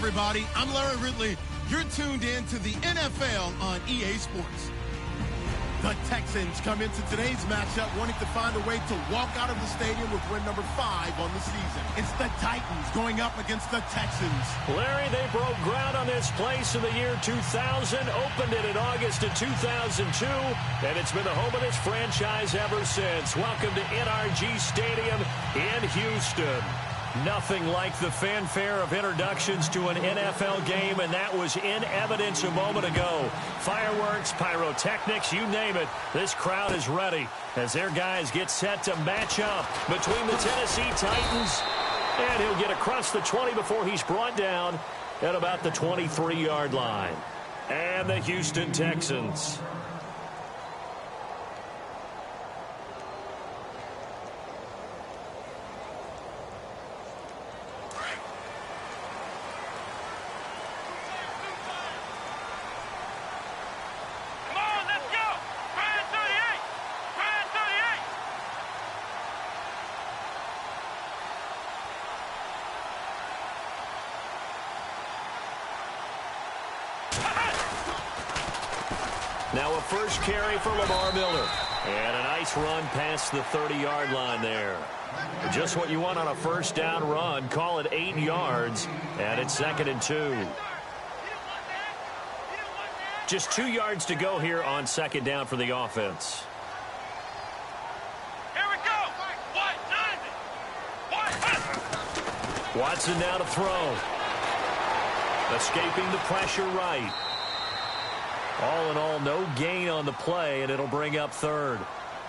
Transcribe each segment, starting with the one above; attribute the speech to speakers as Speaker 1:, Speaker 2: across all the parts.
Speaker 1: everybody. I'm Larry Ridley. You're tuned in to the NFL on EA Sports. The Texans come into today's matchup wanting to find a way to walk out of the stadium with win number 5 on the season. It's the Titans going up against the Texans.
Speaker 2: Larry, they broke ground on this place in the year 2000, opened it in August of 2002, and it's been the home of this franchise ever since. Welcome to NRG Stadium in Houston. Nothing like the fanfare of introductions to an NFL game, and that was in evidence a moment ago. Fireworks, pyrotechnics, you name it. This crowd is ready as their guys get set to match up between the Tennessee Titans. And he'll get across the 20 before he's brought down at about the 23-yard line. And the Houston Texans. Now a first carry for Lamar Miller. And a nice run past the 30-yard line there. Just what you want on a first down run. Call it 8 yards. And it's 2nd and 2. Just 2 yards to go here on 2nd down for the offense.
Speaker 3: Here we go.
Speaker 2: Watson now to throw. Escaping the pressure right. All in all, no gain on the play, and it'll bring up 3rd.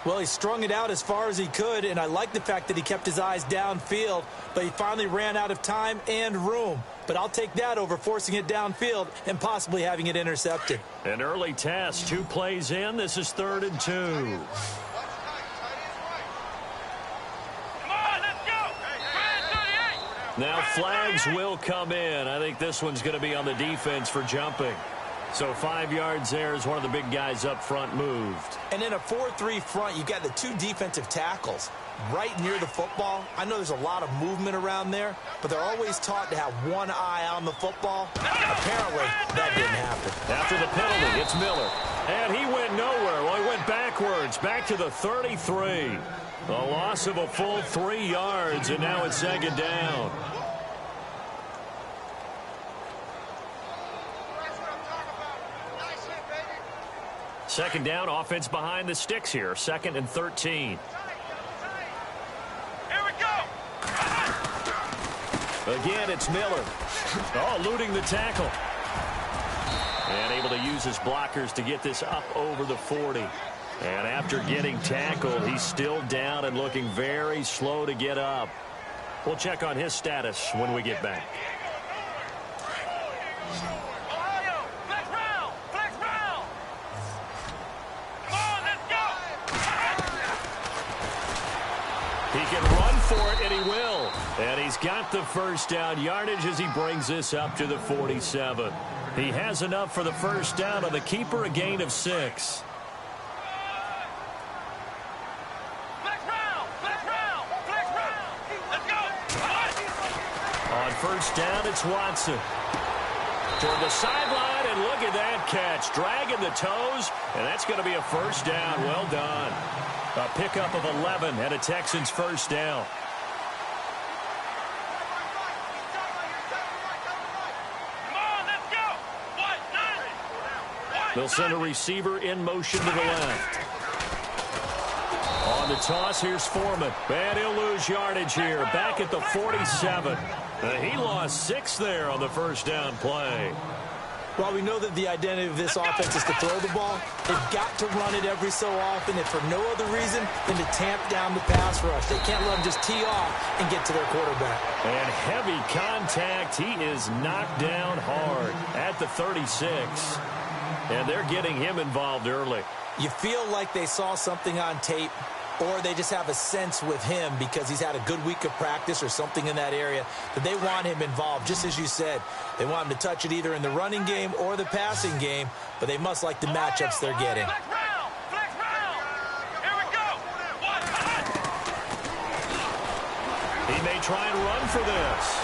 Speaker 4: Well, he strung it out as far as he could, and I like the fact that he kept his eyes downfield, but he finally ran out of time and room. But I'll take that over forcing it downfield and possibly having it intercepted.
Speaker 2: An early test, 2 plays in. This is 3rd and 2.
Speaker 3: Come on, let's go.
Speaker 2: Now flags will come in. I think this one's going to be on the defense for jumping. So 5 yards there as one of the big guys up front moved.
Speaker 4: And in a 4-3 front, you've got the 2 defensive tackles right near the football. I know there's a lot of movement around there, but they're always taught to have one eye on the football. Apparently, that didn't happen.
Speaker 2: After the penalty, it's Miller. And he went nowhere. Well, he went backwards, back to the 33. A loss of a full 3 yards, and now it's 2nd down. Second down, offense behind the sticks here. 2nd and 13.
Speaker 3: Here we go.
Speaker 2: Again, it's Miller. Oh, eluding the tackle. And able to use his blockers to get this up over the 40. And after getting tackled, he's still down and looking very slow to get up. We'll check on his status when we get back. He can run for it, and he will. And he's got the first down yardage as he brings this up to the 47. He has enough for the first down on the keeper, a gain of 6. On first down, it's Watson. Toward the sideline, and look at that catch. Dragging the toes, and that's going to be a first down. Well done. A pickup of 11 and a Texans first down. They'll send a receiver in motion to the left. On the toss, here's Foreman. And he'll lose yardage here. Back at the 47. He lost 6 there on the first down play.
Speaker 4: Well, we know that the identity of this offense is to throw the ball. They've got to run it every so often, and for no other reason than to tamp down the pass rush. They can't let them just tee off and get to their quarterback.
Speaker 2: And heavy contact. He is knocked down hard at the 36. And they're getting him involved early.
Speaker 4: You feel like they saw something on tape, or they just have a sense with him because he's had a good week of practice or something in that area that they want him involved. Just as you said, they want him to touch it either in the running game or the passing game, but they must like the matchups they're getting.
Speaker 2: He may try and run for this.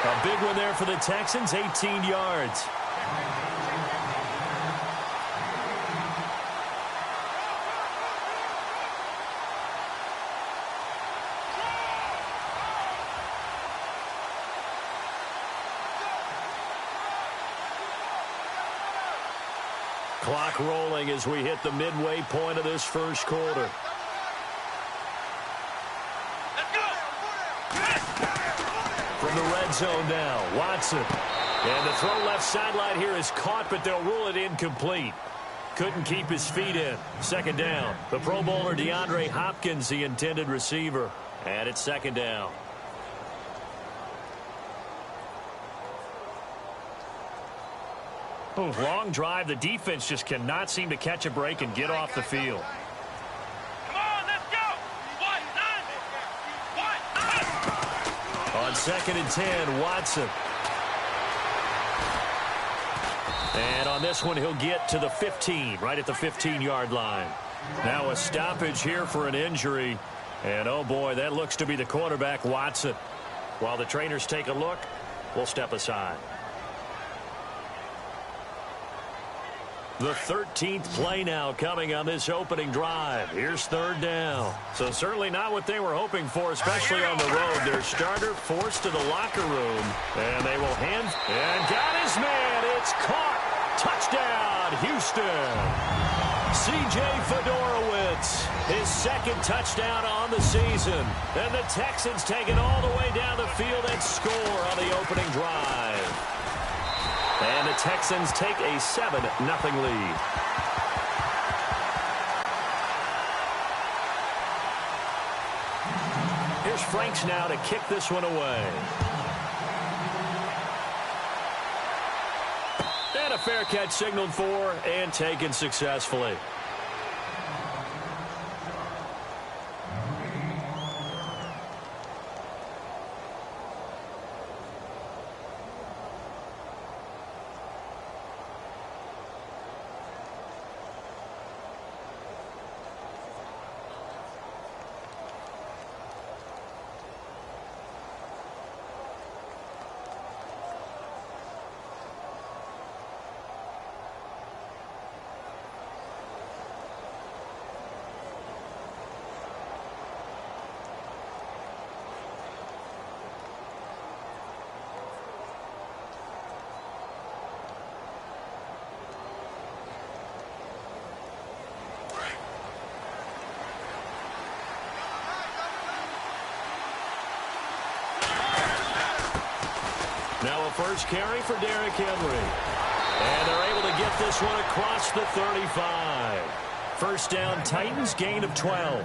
Speaker 2: A big one there for the Texans, 18 yards. Clock rolling as we hit the midway point of this first quarter. From the red zone now, Watson. And the throw left sideline here is caught, but they'll rule it incomplete. Couldn't keep his feet in. Second down. The Pro Bowler DeAndre Hopkins, the intended receiver. And it's second down. Long drive. The defense just cannot seem to catch a break and get off the field.
Speaker 3: Come on, let's go.
Speaker 2: On 2nd and 10, Watson. And on this one, he'll get to the 15, right at the 15-yard line. Now a stoppage here for an injury. And, oh, boy, that looks to be the quarterback, Watson. While the trainers take a look, we'll step aside. The 13th play now coming on this opening drive. Here's third down. So certainly not what they were hoping for, especially on the road. Their starter forced to the locker room. And they will hand and got his man. It's caught. Touchdown, Houston. C.J. Fedorowicz, his second touchdown on the season. And the Texans take it all the way down the field and score on the opening drive. And the Texans take a 7-0 lead. Here's Franks now to kick this one away. And a fair catch signaled for and taken successfully. Now a first carry for Derrick Henry. And they're able to get this one across the 35. First down, Titans, gain of 12.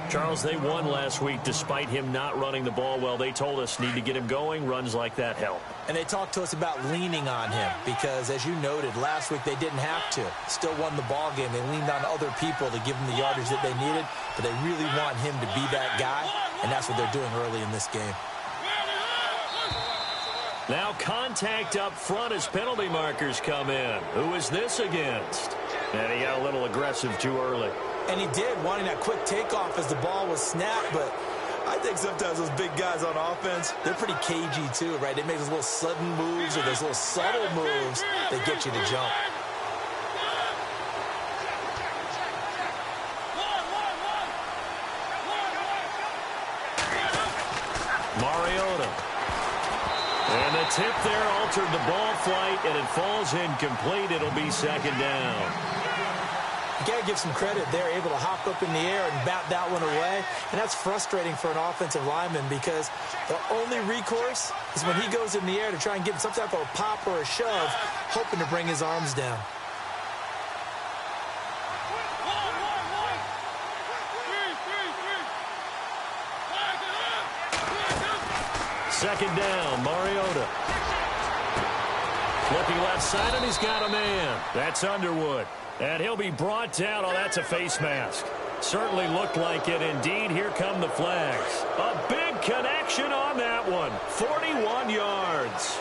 Speaker 2: Charles, they won last week despite him not running the ball well. They told us need to get him going. Runs like that help.
Speaker 4: And they talked to us about leaning on him because, as you noted, last week they didn't have to. Still won the ball game. They leaned on other people to give them the yardage that they needed, but they really want him to be that guy, and that's what they're doing early in this game.
Speaker 2: Now contact up front as penalty markers come in. Who is this against? And he got a little aggressive too early.
Speaker 4: And he did, wanting that quick takeoff as the ball was snapped, but I think sometimes those big guys on offense, they're pretty cagey too, right? They make those little sudden moves or those little subtle moves that get you to jump.
Speaker 2: Mariota. And the tip there altered the ball flight, and it falls incomplete. It'll be second down.
Speaker 4: You got to give some credit. They're able to hop up in the air and bat that one away. And that's frustrating for an offensive lineman because the only recourse is when he goes in the air to try and get some type of a pop or a shove, hoping to bring his arms down.
Speaker 2: Second down, Mariota. Looking left side, and he's got a man. That's Underwood. And he'll be brought down. Oh, that's a face mask. Certainly looked like it. Indeed, here come the flags. A big connection on that one. 41 yards.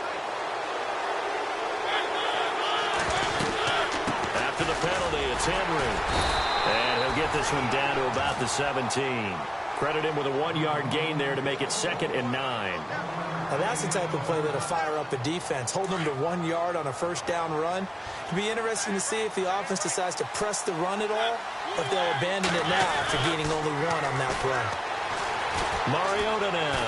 Speaker 2: After the penalty, it's Henry. And he'll get this one down to about the 17. Credit him with a 1-yard gain there to make it 2nd and 9.
Speaker 4: Now, that's the type of play that'll fire up a defense, hold them to 1 yard on a first down run. It'll be interesting to see if the offense decides to press the run at all, or if they'll abandon it now after gaining only 1 on that play.
Speaker 2: Mariota now.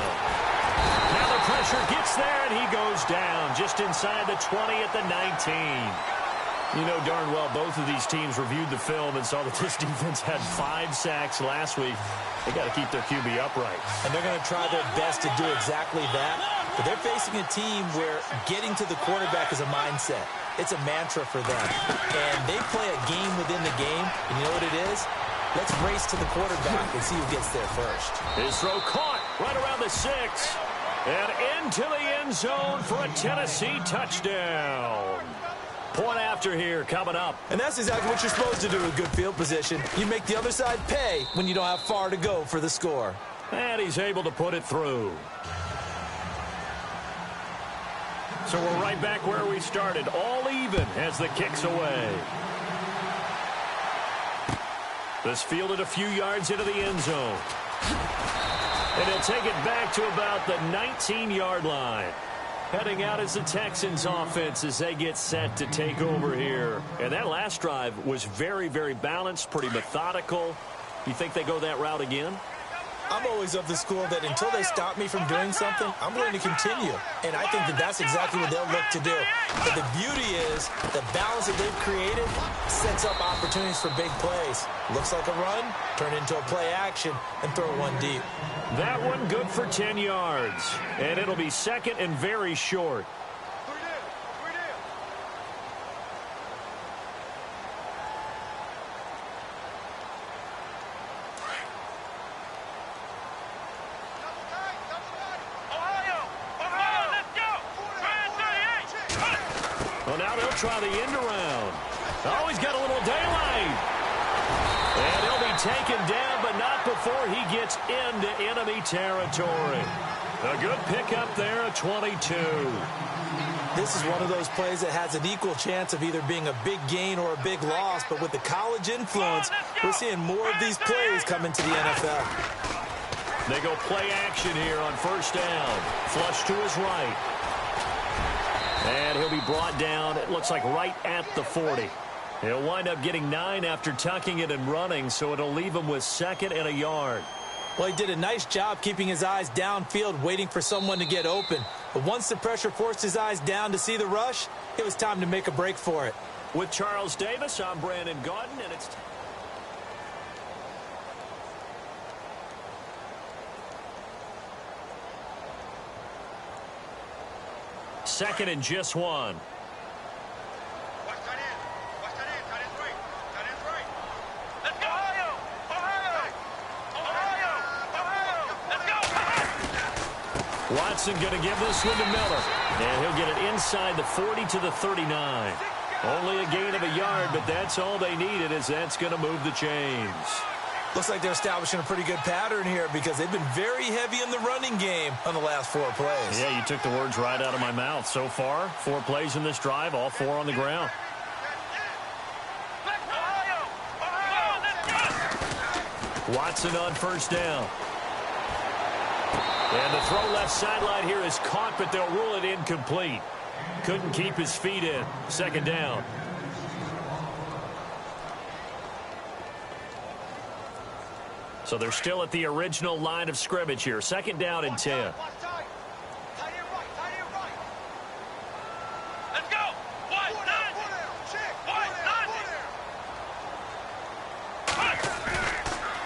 Speaker 2: Now the pressure gets there, and he goes down just inside the 20 at the 19. You know darn well both of these teams reviewed the film and saw that this defense had 5 sacks last week. They got to keep their QB upright.
Speaker 4: And they're going to try their best to do exactly that. But they're facing a team where getting to the quarterback is a mindset. It's a mantra for them. And they play a game within the game. And you know what it is? Let's race to the quarterback and see who gets there first.
Speaker 2: His throw caught right around the 6. And into the end zone for a Tennessee touchdown. Point after here coming up.
Speaker 4: And that's exactly what you're supposed to do with good field position. You make the other side pay when you don't have far to go for the score.
Speaker 2: And he's able to put it through. So we're right back where we started. All even as the kick's away. This fielded a few yards into the end zone. And he'll take it back to about the 19-yard line. Heading out is the Texans offense as they get set to take over here. And that last drive was very, very balanced, pretty methodical. You think they go that route again?
Speaker 4: I'm always of the school that until they stop me from doing something, I'm going to continue. And I think that that's exactly what they'll look to do. But the beauty is the balance that they've created sets up opportunities for big plays. Looks like a run, turn into a play action, and throw one deep.
Speaker 2: That one good for 10 yards. And it'll be second and very short. Well, now they'll try the end around. Oh, he's got a little daylight. And he'll be taken down, but not before he gets into enemy territory. A good pickup there at 22.
Speaker 4: This is one of those plays that has an equal chance of either being a big gain or a big loss, but with the college influence, we're seeing more of these plays come into the NFL.
Speaker 2: They go play action here on first down. Flush to his right. And he'll be brought down, it looks like right at the 40. He'll wind up getting 9 after tucking it and running, so it'll leave him with 2nd and a yard.
Speaker 4: Well, he did a nice job keeping his eyes downfield, waiting for someone to get open. But once the pressure forced his eyes down to see the rush, it was time to make a break for it.
Speaker 2: With Charles Davis, I'm Brandon Gaudin, and it's... Second and just 1.
Speaker 3: Watch that in. Watch that in. That is right. That is right. Let's go. Ohio. Let's go.
Speaker 2: Watson going to give this one to Miller. And he'll get it inside the 40 to the 39. Only a gain of a yard, but that's all they needed, as that's going to move the chains.
Speaker 4: Looks like they're establishing a pretty good pattern here because they've been very heavy in the running game on the last 4 plays.
Speaker 2: Yeah, you took the words right out of my mouth. So far, 4 plays in this drive, all 4 on the ground. Watson on first down. And the throw left sideline here is caught, but they'll rule it incomplete. Couldn't keep his feet in. Second down. So they're still at the original line of scrimmage here. Second down and 10.
Speaker 3: Let's go.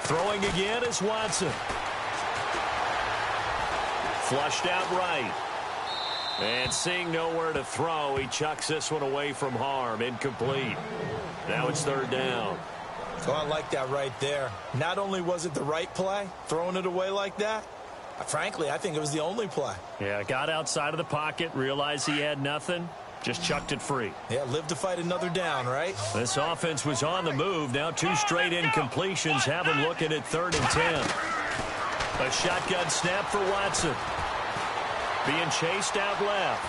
Speaker 2: Throwing again is Watson. Flushed out right. And seeing nowhere to throw, he chucks this one away from harm. Incomplete. Now it's third down.
Speaker 4: So I like that right there. Not only was it the right play, throwing it away like that, frankly, I think it was the only play.
Speaker 2: Yeah, got outside of the pocket, realized he had nothing, just chucked it free.
Speaker 4: Yeah, live to fight another down, right?
Speaker 2: This offense was on the move. Now 2 straight incompletions have him looking at 3rd and 10. A shotgun snap for Watson. Being chased out left.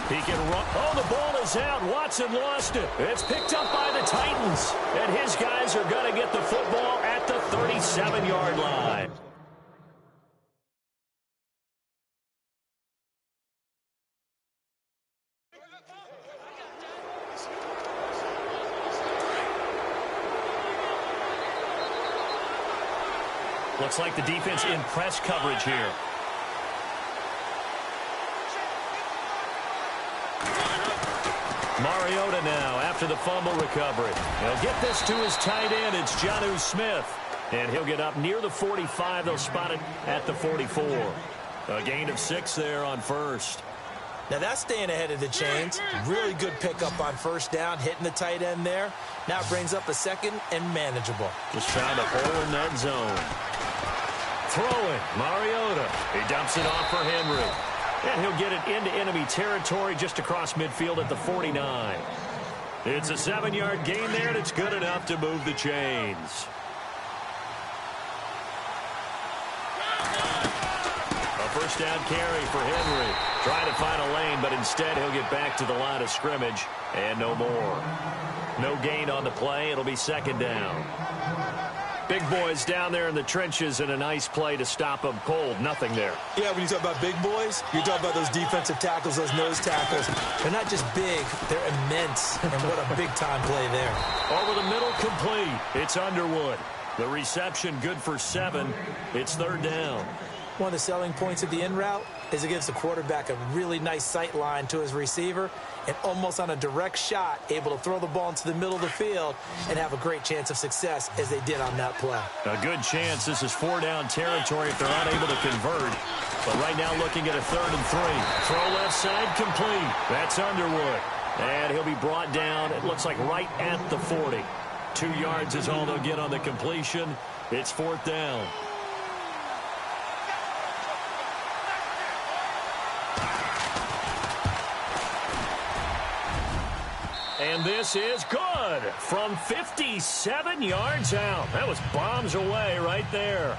Speaker 2: He can run. Oh, the ball is out. Watson lost it. It's picked up by the Titans. And his guys are going to get the football at the 37-yard line. Looks like the defense in press coverage here. Mariota now after the fumble recovery. He'll get this to his tight end. It's Jonnu Smith. And he'll get up near the 45. They'll spot it at the 44. A gain of 6 there on first.
Speaker 4: Now that's staying ahead of the chains. Really good pickup on first down, hitting the tight end there. Now it brings up a second and manageable.
Speaker 2: Just found a hole in that zone. Throwing, Mariota. He dumps it off for Henry. And he'll get it into enemy territory just across midfield at the 49. It's a 7-yard gain there, and it's good enough to move the chains. First down carry for Henry. Trying to find a lane, but instead he'll get back to the line of scrimmage and no more. No gain on the play. It'll be second down. Big boys down there in the trenches, and a nice play to stop them cold. Nothing there.
Speaker 4: Yeah, when you talk about big boys, you're talking about those defensive tackles, those nose tackles. They're not just big, they're immense. And what a big-time play there.
Speaker 2: Over the middle, complete. It's Underwood. The reception good for 7. It's third down.
Speaker 4: One of the selling points of the in route is it gives the quarterback a really nice sight line to his receiver and almost on a direct shot able to throw the ball into the middle of the field and have a great chance of success as they did on that play.
Speaker 2: A good chance. This is 4-down territory if they're unable to convert. But right now looking at a 3rd and 3. Throw left side complete. That's Underwood. And he'll be brought down, it looks like right at the 40. 2 yards is all they'll get on the completion. It's 4th down. And this is good from 57 yards out. That was bombs away right there.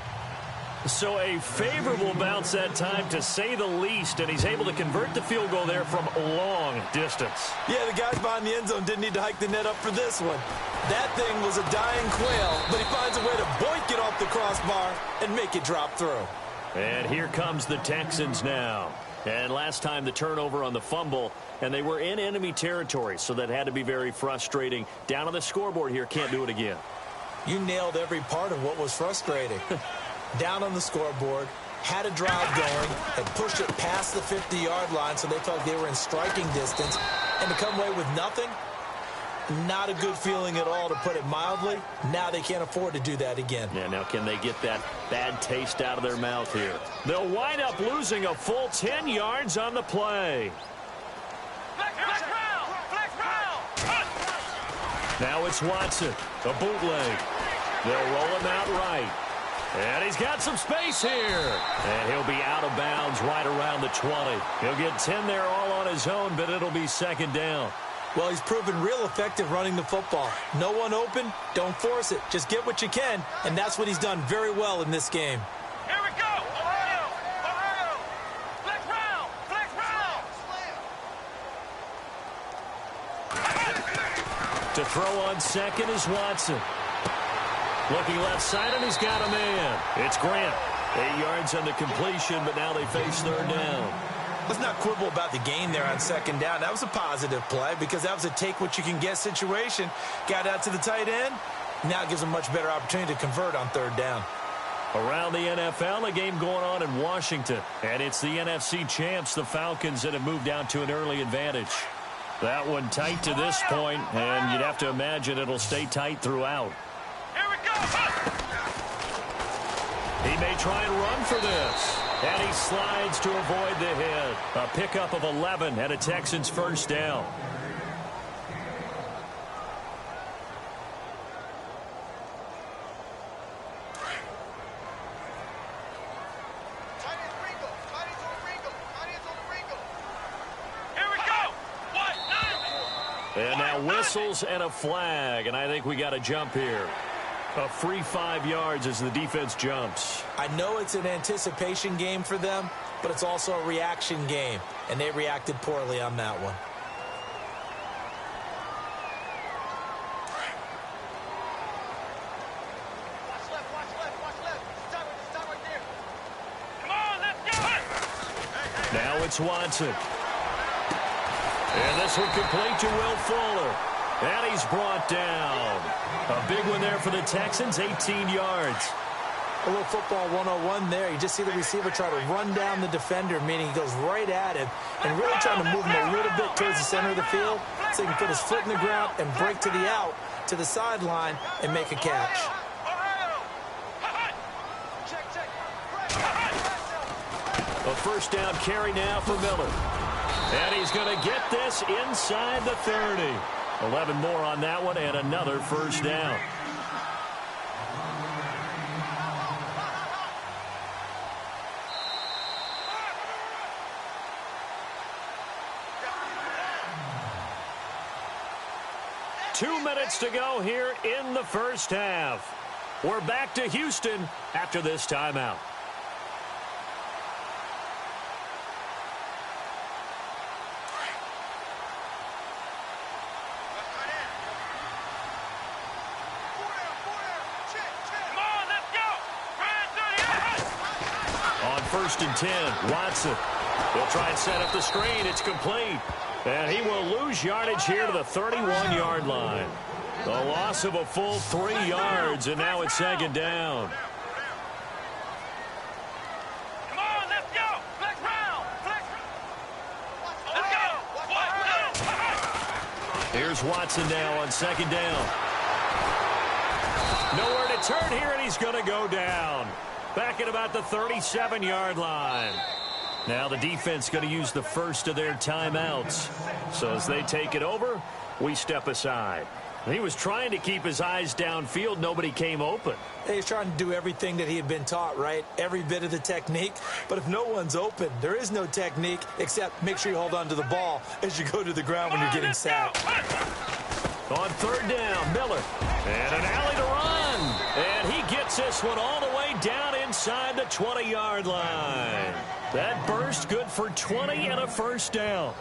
Speaker 2: So a favorable bounce that time, to say the least, and he's able to convert the field goal there from long distance.
Speaker 4: Yeah, the guys behind the end zone didn't need to hike the net up for this one. That thing was a dying quail, but he finds a way to boink it off the crossbar and make it drop through.
Speaker 2: And here comes the Texans now. And last time the turnover on the fumble, and they were in enemy territory, so that had to be very frustrating. Down on the scoreboard here, can't do it again.
Speaker 4: You nailed every part of what was frustrating. Down on the scoreboard, had a drive going, and pushed it past the 50-yard line so they felt like they were in striking distance, and to come away with nothing, not a good feeling at all, to put it mildly. Now they can't afford to do that again.
Speaker 2: Yeah, now can they get that bad taste out of their mouth here? They'll wind up losing a full 10 yards on the play. Now it's Watson, a bootleg. They'll roll him out right. And he's got some space here. And he'll be out of bounds right around the 20. He'll get 10 there all on his own, but it'll be second down.
Speaker 4: Well, he's proven real effective running the football. No one open, don't force it. Just get what you can, and that's what he's done very well in this game.
Speaker 3: Here we go. Ohio. Ohio. Flex round. Flex round.
Speaker 2: To throw on second is Watson. Looking left side, and he's got a man. It's Grant. 8 yards on the completion, but now they face third down.
Speaker 4: Let's not quibble about the gain there on second down. That was a positive play because that was a take-what-you-can-get situation. Got out to the tight end. Now it gives them a much better opportunity to convert on third down.
Speaker 2: Around the NFL, a game going on in Washington. And it's the NFC champs, the Falcons, that have moved down to an early advantage. That one tight to this point, and you'd have to imagine it'll stay tight throughout.
Speaker 3: Here we go.
Speaker 2: He may try and run for this. And he slides to avoid the hit. A pickup of 11 and a Texans first down.
Speaker 3: Here we go.
Speaker 2: And now whistles and a flag. And I think we got a jump here. A free 5 yards as the defense jumps.
Speaker 4: I know it's an anticipation game for them, but it's also a reaction game, and they reacted poorly on that one.
Speaker 3: Watch left. Stop right there. Come on, let's go.
Speaker 2: Now it's Watson. And this will complete to Will Fuller. And he's brought down. A big one there for the Texans, 18 yards.
Speaker 4: A little football 101 there. You just see the receiver try to run down the defender, meaning he goes right at him and really trying to move him a little bit towards the center of the field so he can put his foot in the ground and break to the out, to the sideline, and make a catch.
Speaker 2: A first down carry now for Miller. And he's going to get this inside the 30. 11 more on that one and another first down. Two minutes to go here in the first half. We're back to Houston after this timeout. First and 10, Watson. He'll try and set up the screen. It's complete. And he will lose yardage here to the 31-yard line. The loss of a full 3 yards, and now it's second down.
Speaker 3: Come on, let's go. Flex round. Let's go.
Speaker 2: Here's Watson now on second down. Nowhere to turn here, and he's going to go down. Back at about the 37-yard line. Now the defense going to use the first of their timeouts. So as they take it over, we step aside. He was trying to keep his eyes downfield. Nobody came open.
Speaker 4: He's trying to do everything that he had been taught, right? Every bit of the technique. But if no one's open, there is no technique except make sure you hold on to the ball as you go to the ground when you're getting sacked.
Speaker 2: On third down, Miller. And an alley to run. And he gets this one all the way down inside the 20-yard line. That burst good for 20 and a first down.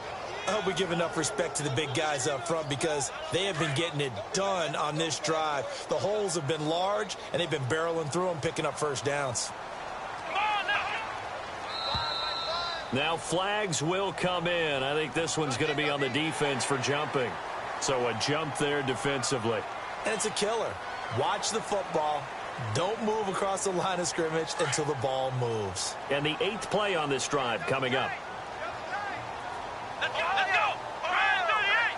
Speaker 4: I hope we give enough respect to the big guys up front because they have been getting it done on this drive. The holes have been large, and they've been barreling through them, picking up first downs.
Speaker 2: Now flags will come in. I think this one's going to be on the defense for jumping. So a jump there defensively.
Speaker 4: And it's a killer. Watch the football. Don't move across the line of scrimmage until the ball moves.
Speaker 2: And the 8th play on this drive coming up.
Speaker 3: Let's go. Let's go. 38.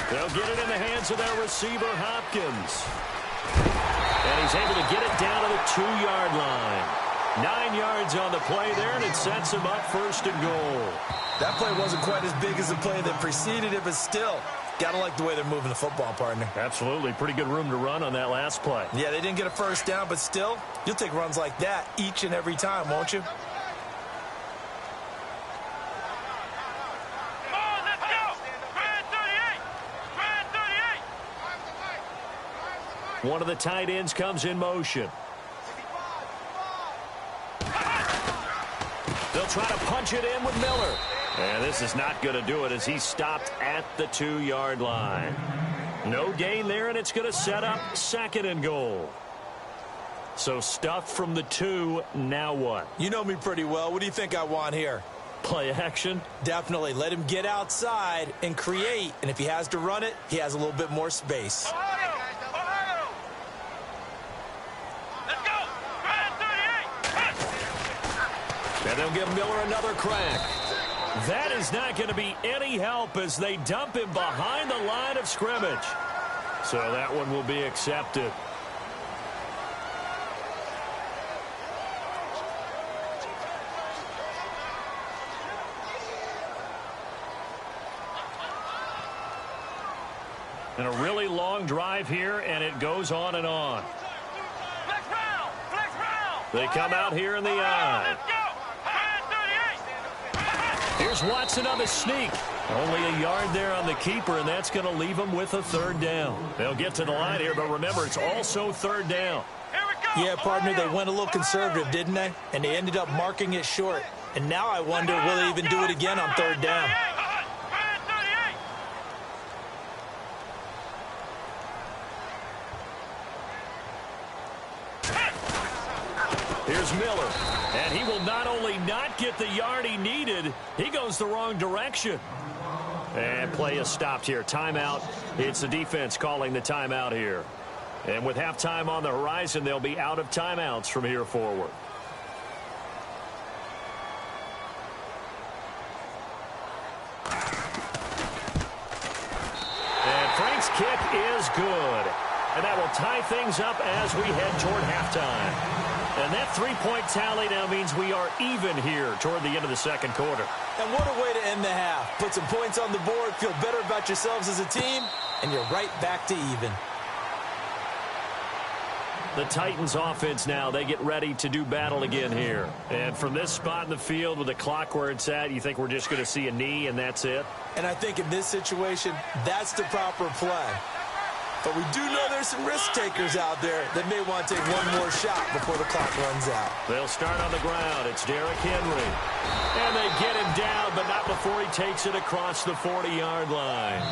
Speaker 3: 38.
Speaker 2: They'll get it in the hands of their receiver, Hopkins. And he's able to get it down to the 2-yard line. 9 yards on the play there, and it sets him up first and goal.
Speaker 4: That play wasn't quite as big as the play that preceded it, but still, gotta like the way they're moving the football, partner.
Speaker 2: Absolutely. Pretty good room to run on that last play.
Speaker 4: Yeah, they didn't get a first down, but still, you'll take runs like that each and every time, won't you?
Speaker 2: One of the tight ends comes in motion. They'll try to punch it in with Miller. And this is not going to do it as he's stopped at the 2-yard line. No gain there, and it's going to set up second and goal. So stuffed from the 2, now what?
Speaker 4: You know me pretty well. What do you think I want here?
Speaker 2: Play action?
Speaker 4: Definitely. Let him get outside and create. And if he has to run it, he has a little bit more space.
Speaker 2: And they'll give Miller another crack. That is not going to be any help as they dump him behind the line of scrimmage. So that one will be accepted. And a really long drive here, and it goes on and on. They come out here in the eye. Here's Watson on the sneak. Only a yard there on the keeper, and that's going to leave him with a third down. They'll get to the line here, but remember, it's also third down.
Speaker 4: Yeah, partner, they went a little conservative, didn't they? And they ended up marking it short. And now I wonder, will they even do it again on third down?
Speaker 2: Here's Miller, and he will not only not get the yard he needed, he goes the wrong direction. And play is stopped here. Timeout. It's the defense calling the timeout here. And with halftime on the horizon, they'll be out of timeouts from here forward. And Frank's kick is good. And that will tie things up as we head toward halftime. And that three-point tally now means we are even here toward the end of the second quarter.
Speaker 4: And what a way to end the half. Put some points on the board, feel better about yourselves as a team, and you're right back to even.
Speaker 2: The Titans offense now, they get ready to do battle again here. And from this spot in the field with the clock where it's at, you think we're just going to see a knee and that's it?
Speaker 4: And I think in this situation, that's the proper play. But we do know there's some risk takers out there that may want to take one more shot before the clock runs out.
Speaker 2: They'll start on the ground. It's Derrick Henry. And they get him down, but not before he takes it across the 40-yard line.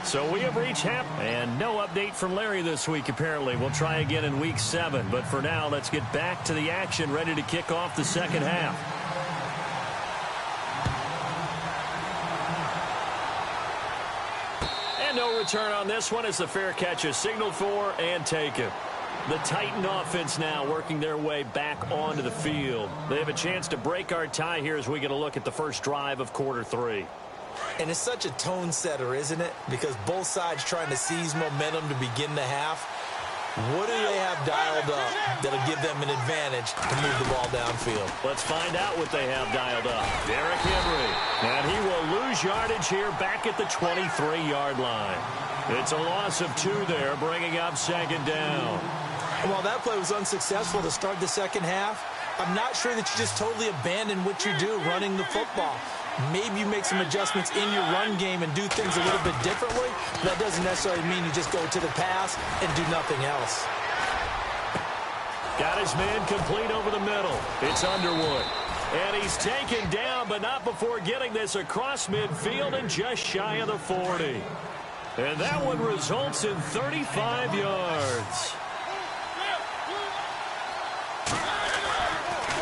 Speaker 2: So we have reached half, and no update from Larry this week, apparently. We'll try again in Week 7. But for now, let's get back to the action, ready to kick off the second half. No return on this one as the fair catch is signaled for and taken. The Titan offense now working their way back onto the field. They have a chance to break our tie here as we get a look at the first drive of quarter 3.
Speaker 4: And it's such a tone setter, isn't it? Because both sides trying to seize momentum to begin the half. What do they have dialed up that'll give them an advantage to move the ball downfield?
Speaker 2: Let's find out what they have dialed up. Derrick Henry. And he will lose yardage here back at the 23-yard line. It's a loss of 2 there, bringing up second down.
Speaker 4: And while that play was unsuccessful to start the second half, I'm not sure that you just totally abandon what you do running the football. Maybe you make some adjustments in your run game and do things a little bit differently. That doesn't necessarily mean you just go to the pass and do nothing else.
Speaker 2: Got his man complete over the middle. It's Underwood. And he's taken down, but not before getting this across midfield and just shy of the 40. And that one results in 35 yards.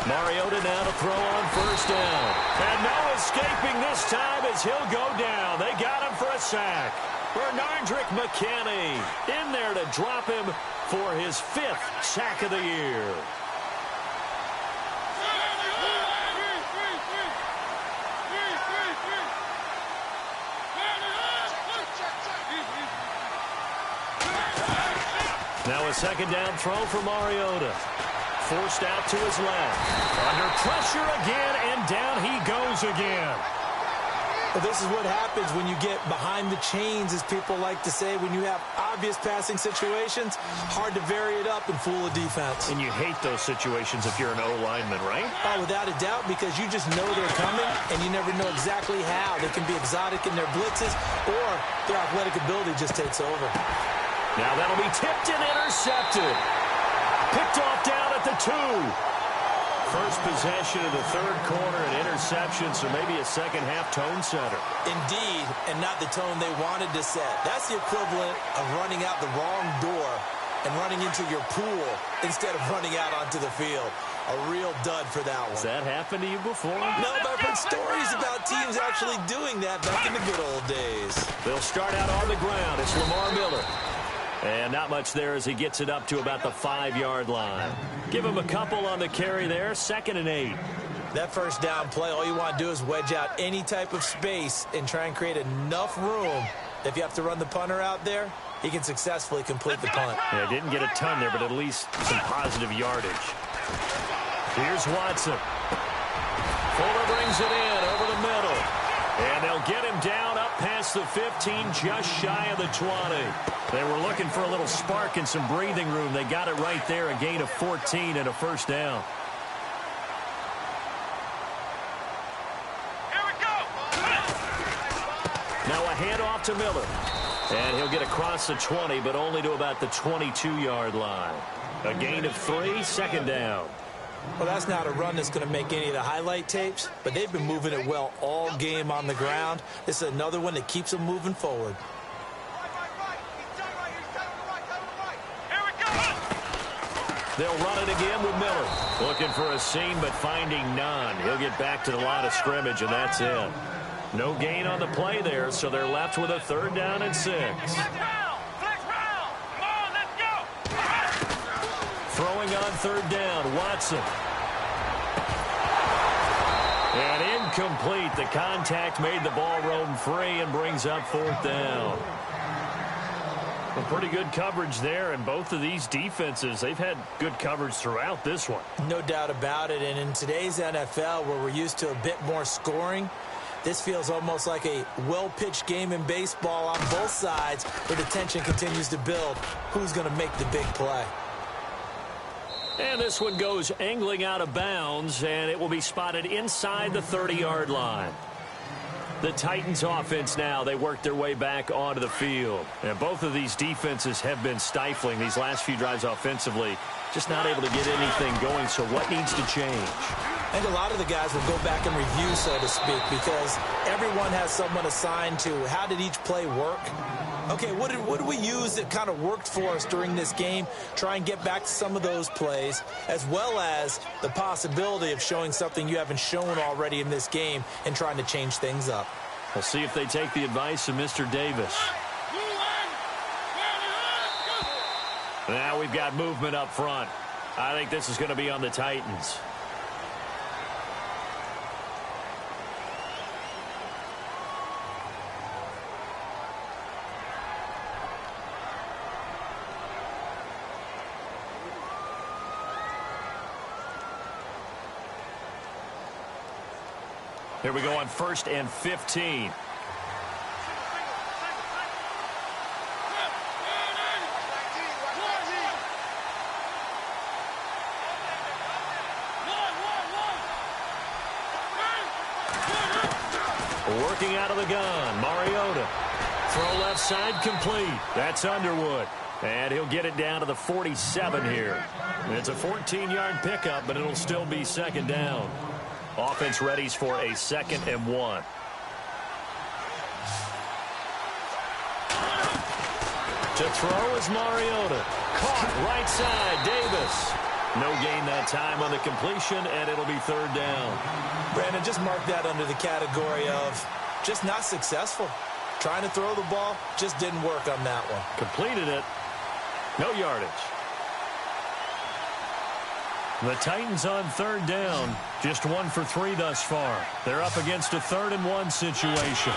Speaker 2: Mariota now to throw on first down. And no escaping this time as he'll go down. They got him for a sack. Bernardrick McKinney in there to drop him for his 5th sack of the year. Now a second down throw for Mariota. Forced out to his left. Under pressure again, and down he goes again.
Speaker 4: Well, this is what happens when you get behind the chains, as people like to say. When you have obvious passing situations, hard to vary it up and fool a defense.
Speaker 2: And you hate those situations if you're an O-lineman, right?
Speaker 4: Oh, without a doubt, because you just know they're coming, and you never know exactly how. They can be exotic in their blitzes, or their athletic ability just takes over.
Speaker 2: Now that'll be tipped and intercepted. Picked off down at the 2. First possession of the third quarter, an interception, so maybe a second-half tone setter.
Speaker 4: Indeed, and not the tone they wanted to set. That's the equivalent of running out the wrong door and running into your pool instead of running out onto the field. A real dud for that one.
Speaker 2: Has that happened to you before?
Speaker 4: No, but I've heard stories about teams actually doing that back in the good old days.
Speaker 2: They'll start out on the ground. It's Lamar Miller. And not much there as he gets it up to about the 5-yard line. Give him a couple on the carry there. 2nd and 8.
Speaker 4: That first down play, all you want to do is wedge out any type of space and try and create enough room. If you have to run the punter out there, he can successfully complete the punt.
Speaker 2: Yeah, didn't get a ton there, but at least some positive yardage. Here's Watson. Fuller brings it in over the middle. And they'll get him down up past the 15, just shy of the 20. They were looking for a little spark and some breathing room. They got it right there, a gain of 14 and a first down.
Speaker 3: Here we go.
Speaker 2: Now a handoff to Miller. And he'll get across the 20, but only to about the 22-yard line. A gain of 3, 2nd down.
Speaker 4: Well, that's not a run that's going to make any of the highlight tapes, but they've been moving it well all game on the ground. This is another one that keeps them moving forward.
Speaker 2: They'll run it again with Miller. Looking for a seam, but finding none. He'll get back to the line of scrimmage, and that's it. No gain on the play there, so they're left with a 3rd down and 6. Throwing on 3rd down, Watson. And incomplete. The contact made the ball roam free and brings up 4th down. Well, pretty good coverage there, and both of these defenses, they've had good coverage throughout this one.
Speaker 4: No doubt about it, and in today's NFL, where we're used to a bit more scoring, this feels almost like a well-pitched game in baseball on both sides, where the tension continues to build. Who's going to make the big play?
Speaker 2: And this one goes angling out of bounds, and it will be spotted inside the 30-yard line. The Titans offense now, they work their way back onto the field. And both of these defenses have been stifling these last few drives offensively. Just not able to get anything going, so what needs to change?
Speaker 4: I think a lot of the guys will go back and review, so to speak, because everyone has someone assigned to how did each play work. Okay, what did we use that kind of worked for us during this game? Try and get back to some of those plays, as well as the possibility of showing something you haven't shown already in this game and trying to change things up.
Speaker 2: We'll see if they take the advice of Mr. Davis. Now we've got movement up front. I think this is going to be on the Titans. Here we go on 1st and 15. Working out of the gun, Mariota. Throw left side complete. That's Underwood. And he'll get it down to the 47 here. It's a 14-yard pickup, but it'll still be 2nd down. Offense readies for a 2nd and 1. To throw is Mariota. Caught right side, Davis. No gain that time on the completion, and it'll be 3rd down.
Speaker 4: Brandon, just mark that under the category of just not successful. Trying to throw the ball, just didn't work on that one.
Speaker 2: Completed it. No yardage. The Titans on 3rd down. Just 1 for 3 thus far. They're up against a 3rd and 1 situation.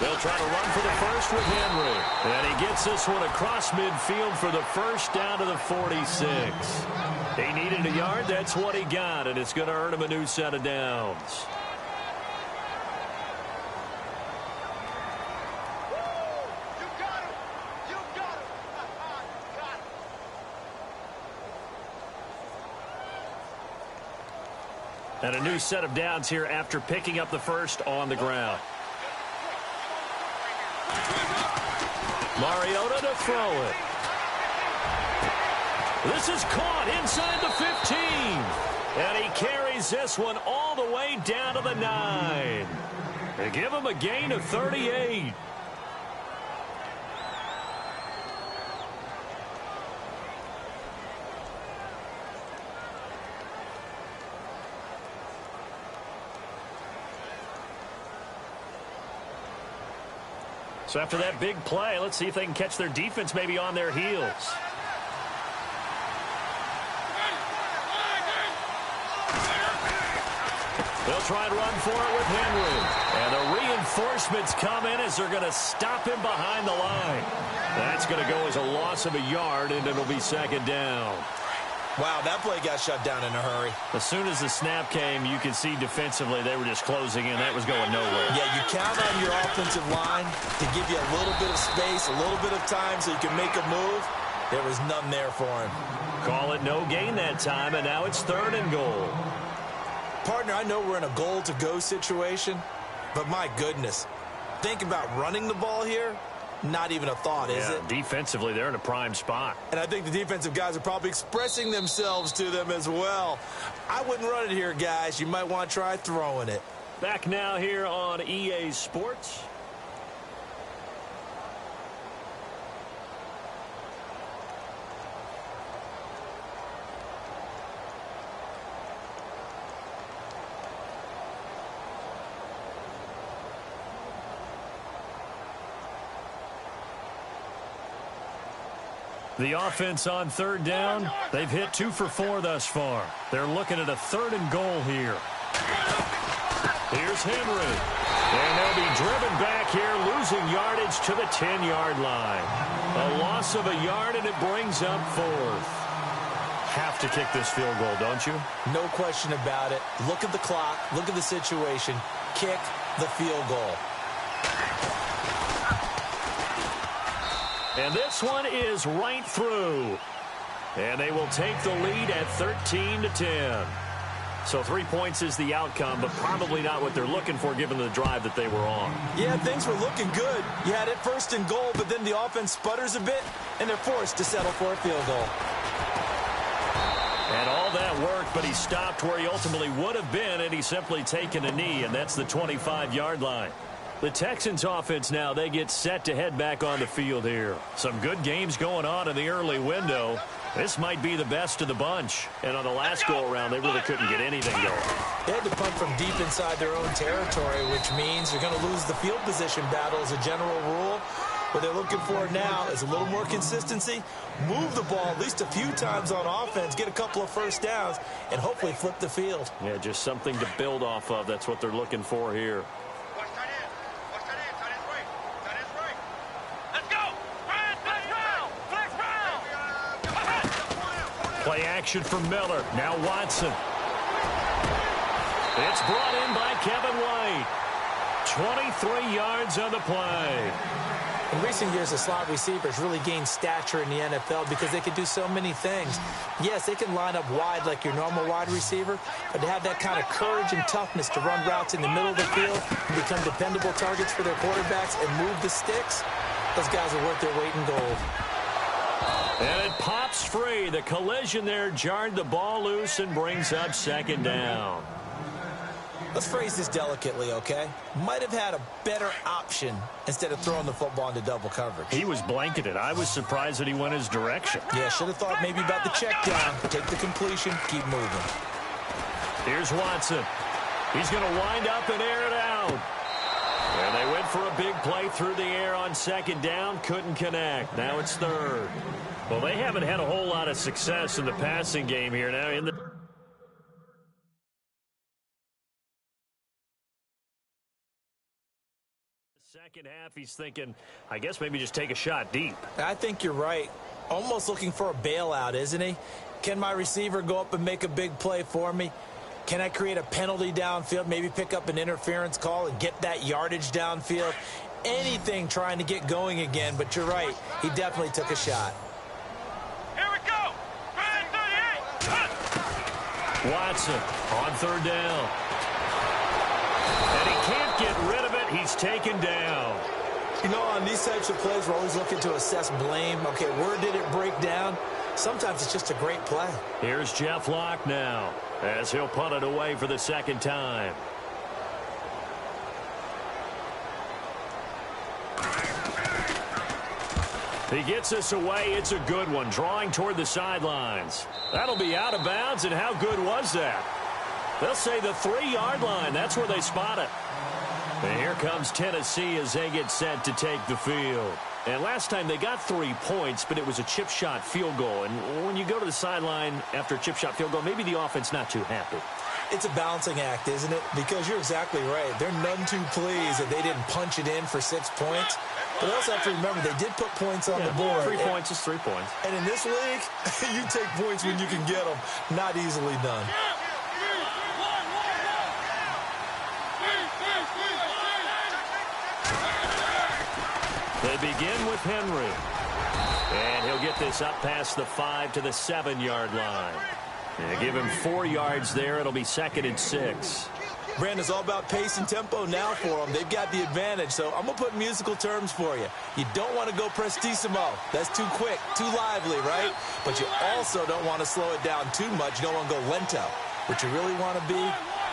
Speaker 2: They'll try to run for the first with Henry. And he gets this one across midfield for the first down to the 46. He needed a yard. That's what he got. And it's going to earn him a new set of downs. And a new set of downs here after picking up the first on the ground. Mariota to throw it. This is caught inside the 15. And he carries this one all the way down to the 9. They give him a gain of 38. So after that big play, let's see if they can catch their defense maybe on their heels. They'll try and run for it with Henry. And the reinforcements come in as they're going to stop him behind the line. That's going to go as a loss of a yard, and it'll be 2nd down.
Speaker 4: Wow, that play got shut down in a hurry.
Speaker 2: As soon as the snap came, you can see defensively they were just closing in. That was going nowhere.
Speaker 4: Yeah, you count on your offensive line to give you a little bit of space, a little bit of time so you can make a move. There was none there for him.
Speaker 2: Call it no gain that time, and now it's 3rd and goal.
Speaker 4: Partner, I know we're in a goal-to-go situation, but my goodness, think about running the ball here. Not even a thought, is it?
Speaker 2: Defensively, they're in a prime spot.
Speaker 4: And I think the defensive guys are probably expressing themselves to them as well. I wouldn't run it here, guys. You might want to try throwing it.
Speaker 2: Back now here on EA Sports. The offense on third down, they've hit 2 for 4 thus far. They're looking at a 3rd and goal here. Here's Henry. And they'll be driven back here, losing yardage to the 10-yard line. A loss of a yard, and it brings up 4th. Have to kick this field goal, don't you?
Speaker 4: No question about it. Look at the clock. Look at the situation. Kick the field goal.
Speaker 2: And this one is right through. And they will take the lead at 13-10. So 3 points is the outcome, but probably not what they're looking for given the drive that they were on.
Speaker 4: Yeah, things were looking good. You had it 1st and goal, but then the offense sputters a bit, and they're forced to settle for a field goal.
Speaker 2: And all that worked, but he stopped where he ultimately would have been, and he's simply taken a knee, and that's the 25-yard line. The Texans offense now, they get set to head back on the field here. Some good games going on in the early window. This might be the best of the bunch. And on the last go-around, they really couldn't get anything going.
Speaker 4: They had to punt from deep inside their own territory, which means you're going to lose the field position battle as a general rule. What they're looking for now is a little more consistency, move the ball at least a few times on offense, get a couple of first downs, and hopefully flip the field.
Speaker 2: Yeah, just something to build off of. That's what they're looking for here. Play action for Miller. Now Watson. It's brought in by Kevin White. 23 yards on the play.
Speaker 4: In recent years, the slot receivers really gained stature in the NFL because they can do so many things. Yes, they can line up wide like your normal wide receiver, but to have that kind of courage and toughness to run routes in the middle of the field and become dependable targets for their quarterbacks and move the sticks, those guys are worth their weight in gold.
Speaker 2: And it pops free. The collision there jarred the ball loose and brings up 2nd down.
Speaker 4: Let's phrase this delicately, okay? Might have had a better option instead of throwing the football into double coverage.
Speaker 2: He was blanketed. I was surprised that he went his direction.
Speaker 4: Yeah, should have thought maybe about the check down. Take the completion, keep moving.
Speaker 2: Here's Watson. He's going to wind up and air it out. And they went for a big play through the air on 2nd down. Couldn't connect. Now it's 3rd. Well, they haven't had a whole lot of success in the passing game here now. In the second half, he's thinking, I guess maybe just take a shot deep.
Speaker 4: I think you're right. Almost looking for a bailout, isn't he? Can my receiver go up and make a big play for me? Can I create a penalty downfield, maybe pick up an interference call and get that yardage downfield? Anything trying to get going again, but you're right. He definitely took a shot.
Speaker 3: Here we go.
Speaker 2: Watson on 3rd down. And he can't get rid of it. He's taken down.
Speaker 4: You know, on these types of plays, we're always looking to assess blame. Okay, where did it break down? Sometimes it's just a great play.
Speaker 2: Here's Jeff Locke now as he'll punt it away for the 2nd time. He gets us away. It's a good one, drawing toward the sidelines. That'll be out of bounds, and how good was that? They'll say the 3-yard line. That's where they spot it. And here comes Tennessee as they get set to take the field. And last time they got 3 points, but it was a chip shot field goal. And when you go to the sideline after a chip shot field goal, maybe the offense not too happy.
Speaker 4: It's a balancing act, isn't it? Because you're exactly right. They're none too pleased that they didn't punch it in for 6 points. But they also have to remember they did put points on the board.
Speaker 2: 3 points is 3 points.
Speaker 4: And in this league, you take points when you can get them. Not easily done.
Speaker 2: They begin with Henry. And he'll get this up past the 5 to the 7-yard line. And give him 4 yards there. It'll be 2nd and 6.
Speaker 4: Brandon, it's all about pace and tempo now for them. They've got the advantage, so I'm going to put musical terms for you. You don't want to go prestissimo. That's too quick, too lively, right? But you also don't want to slow it down too much. You don't want to go lento. What you really want to be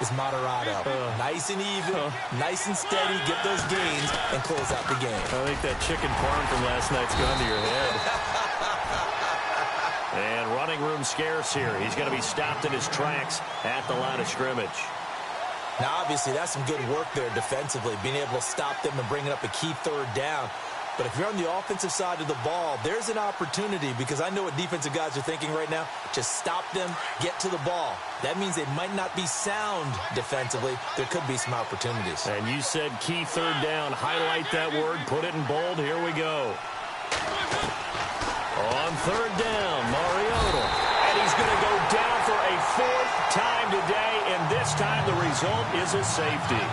Speaker 4: is moderato. Nice and even, nice and steady, get those gains, and close out the game.
Speaker 2: I think that chicken parm from last night's gone to your head. And running room scarce here. He's going to be stopped in his tracks at the line of scrimmage.
Speaker 4: Now, obviously, that's some good work there defensively, being able to stop them and bringing up a key 3rd down. But if you're on the offensive side of the ball, there's an opportunity, because I know what defensive guys are thinking right now. Just stop them, get to the ball. That means they might not be sound defensively. There could be some opportunities.
Speaker 2: And you said key third down. Highlight that word, put it in bold. Here we go. On third down, Mariota. And he's going to go down for a fourth time today, and this time the result is a safety.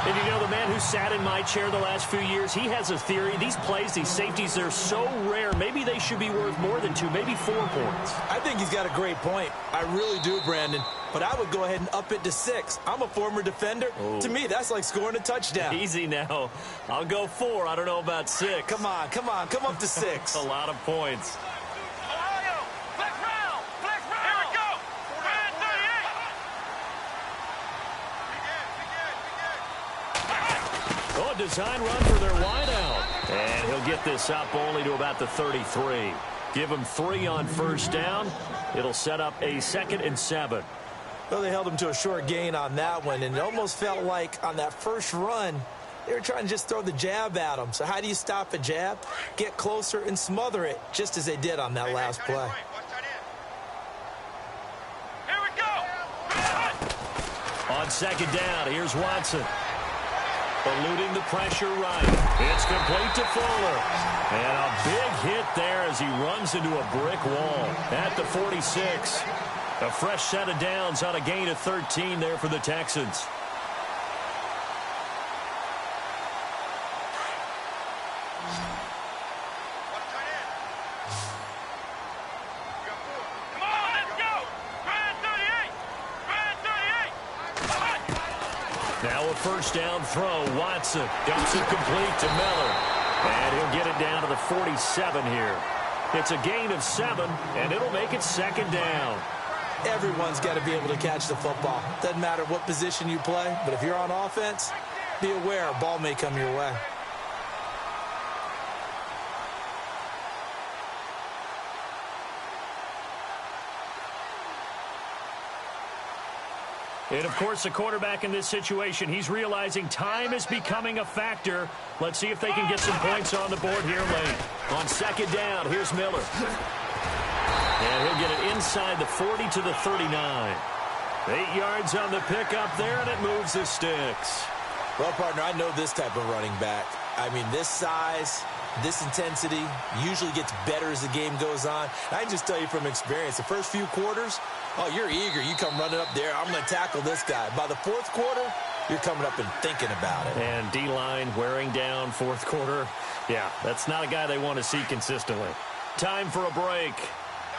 Speaker 2: And you know, the man who sat in my chair the last few years, he has a theory. These plays, these safeties, they're so rare. Maybe they should be worth more than 2, maybe 4 points.
Speaker 4: I think he's got a great point. I really do, Brandon. But I would go ahead and up it to 6. I'm a former defender.
Speaker 2: Oh.
Speaker 4: To me, that's like scoring a touchdown.
Speaker 2: Easy now. I'll go 4. I don't know about 6.
Speaker 4: Come on. Come up to 6.
Speaker 2: A lot of points. Design run for their wideout. And he'll get this up only to about the 33. Give him 3 on first down. It'll set up a 2nd and 7.
Speaker 4: Well, they held him to a short gain on that one, and it almost felt like on that first run, they were trying to just throw the jab at him. So how do you stop a jab? Get closer and smother it, just as they did on that last play.
Speaker 3: Here we go.
Speaker 2: On second down, here's Watson. Eluding the pressure right. It's complete to Fuller. And a big hit there as he runs into a brick wall at the 46. A fresh set of downs on a gain of 13 there for the Texans. Now a first down throw. Watson dumps it complete to Miller. And he'll get it down to the 47 here. It's a gain of 7, and it'll make it 2nd down.
Speaker 4: Everyone's got to be able to catch the football. Doesn't matter what position you play, but if you're on offense, be aware a ball may come your way.
Speaker 2: And, of course, the quarterback in this situation, he's realizing time is becoming a factor. Let's see if they can get some points on the board here late. On second down, here's Miller. And he'll get it inside the 40 to the 39. 8 yards on the pickup there, and it moves the sticks.
Speaker 4: Well, partner, I know this type of running back. I mean, this size, this intensity usually gets better as the game goes on. I can just tell you from experience, the first few quarters, oh, you're eager. You come running up there. I'm going to tackle this guy. By the fourth quarter, you're coming up and thinking about it.
Speaker 2: And D-line wearing down fourth quarter. Yeah, that's not a guy they want to see consistently. Time for a break.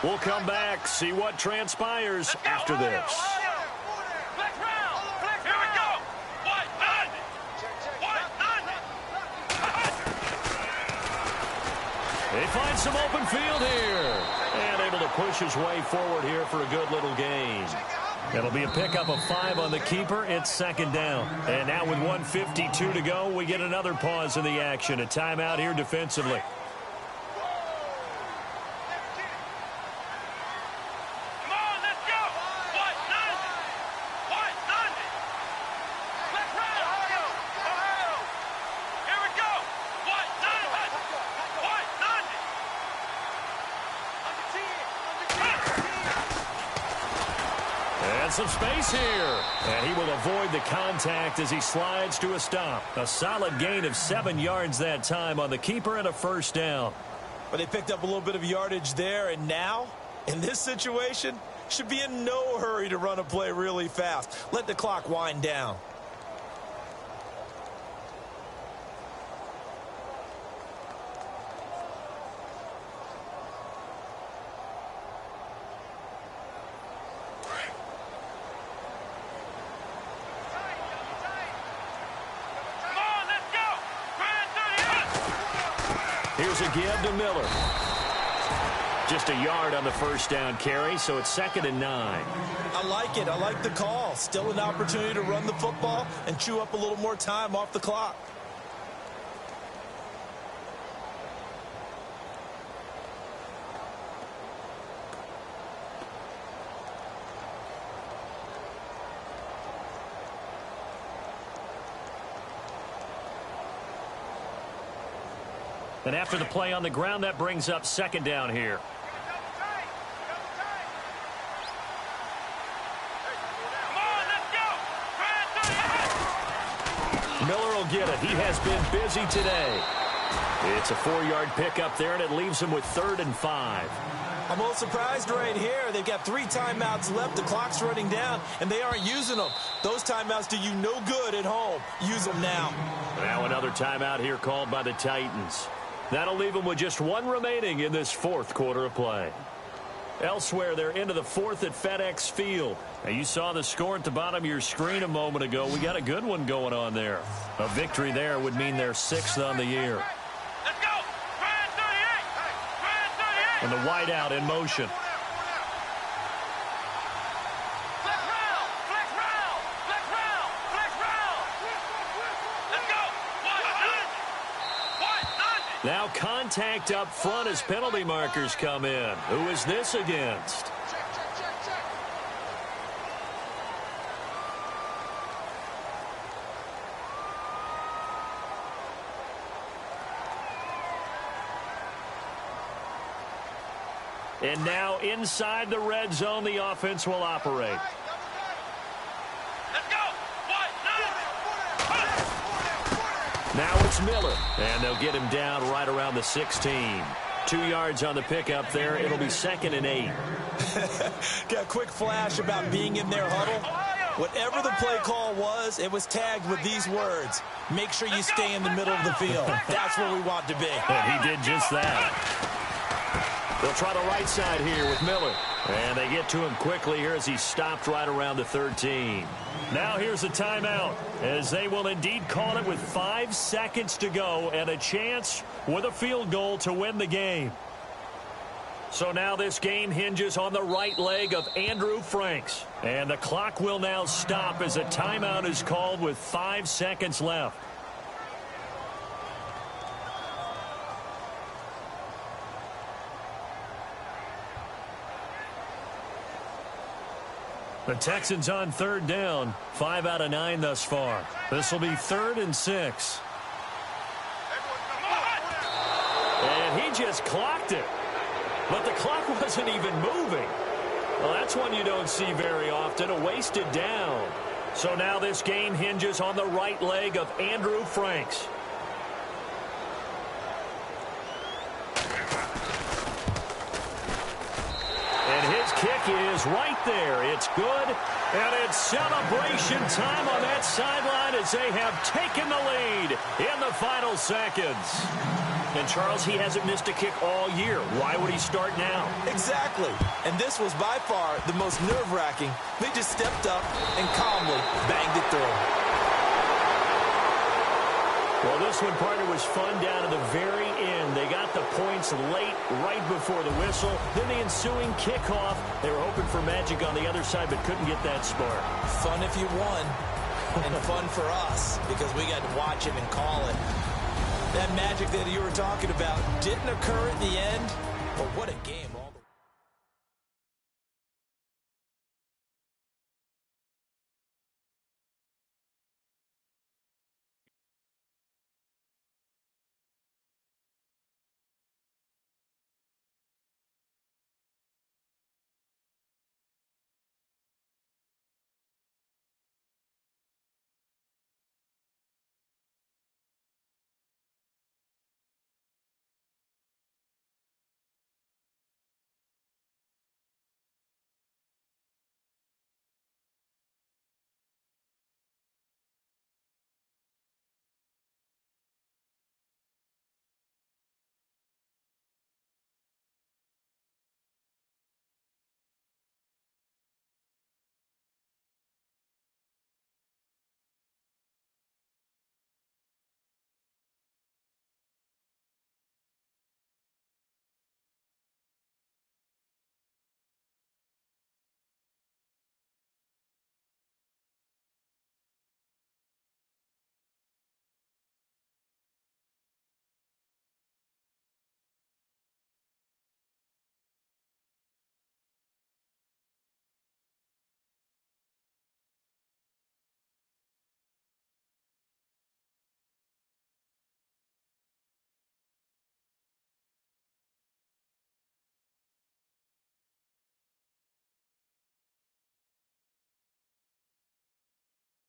Speaker 2: We'll come back, see what transpires after this. They find some open field here. And able to push his way forward here for a good little gain. It'll be a pickup of 5 on the keeper. It's 2nd down. And now with 1:52 to go, we get another pause in the action. A timeout here defensively. Some space here. And he will avoid the contact as he slides to a stop. A solid gain of 7 yards that time on the keeper and a first down.
Speaker 4: But they picked up a little bit of yardage there, and now, in this situation, should be in no hurry to run a play really fast. Let the clock wind down.
Speaker 2: Here's a give to Miller. Just a yard on the first down carry, so it's 2nd and 9.
Speaker 4: I like it. I like the call. Still an opportunity to run the football and chew up a little more time off the clock.
Speaker 2: And after the play on the ground, that brings up second down here. Miller will get it. He has been busy today. It's a 4-yard pickup there, and it leaves him with 3rd and 5.
Speaker 4: I'm a little surprised right here. They've got 3 timeouts left. The clock's running down, and they aren't using them. Those timeouts do you no good at home. Use them now.
Speaker 2: Now another timeout here called by the Titans. That'll leave them with just 1 remaining in this 4th quarter of play. Elsewhere, they're into the 4th at FedEx Field. Now, you saw the score at the bottom of your screen a moment ago. We got a good one going on there. A victory there would mean they're 6th on the year.
Speaker 3: Let's go! Brand 38! Brand 38!
Speaker 2: And the wideout in motion.
Speaker 3: Flex round! Flex round! Flex round! Flex round! Let's go! 1-0!
Speaker 2: Now contact up front as penalty markers come in. Who is this against? And now inside the red zone, the offense will operate.
Speaker 3: Let's go! 1-0!
Speaker 2: Now it's Miller, and they'll get him down right around the 16. 2 yards on the pickup there. It'll be 2nd and 8.
Speaker 4: Got a quick flash about being in their huddle. Whatever the play call was, it was tagged with these words. Make sure you stay in the middle of the field. That's where we want to be.
Speaker 2: And he did just that. They'll try the right side here with Miller. And they get to him quickly here as he stopped right around the 13. Now here's a timeout, as they will indeed call it with 5 seconds to go and a chance with a field goal to win the game. So now this game hinges on the right leg of Andrew Franks. And the clock will now stop as a timeout is called with 5 seconds left. The Texans on 3rd down. 5 out of 9 thus far. This will be 3rd and 6. And he just clocked it. But the clock wasn't even moving. Well, that's one you don't see very often, a wasted down. So now this game hinges on the right leg of Andrew Franks. And his kick is right there. It's good. And it's celebration time on that sideline as they have taken the lead in the final seconds. And, Charles, he hasn't missed a kick all year. Why would he start now?
Speaker 4: Exactly. And this was by far the most nerve-wracking. They just stepped up and calmly banged it through.
Speaker 2: Well, this one, partner, was fun down to the very end. They got the points late, right before the whistle. Then the ensuing kickoff. They were hoping for magic on the other side, but couldn't get that spark.
Speaker 4: Fun if you won, and fun for us, because we got to watch it and call it. That magic that you were talking about didn't occur at the end, but what a game.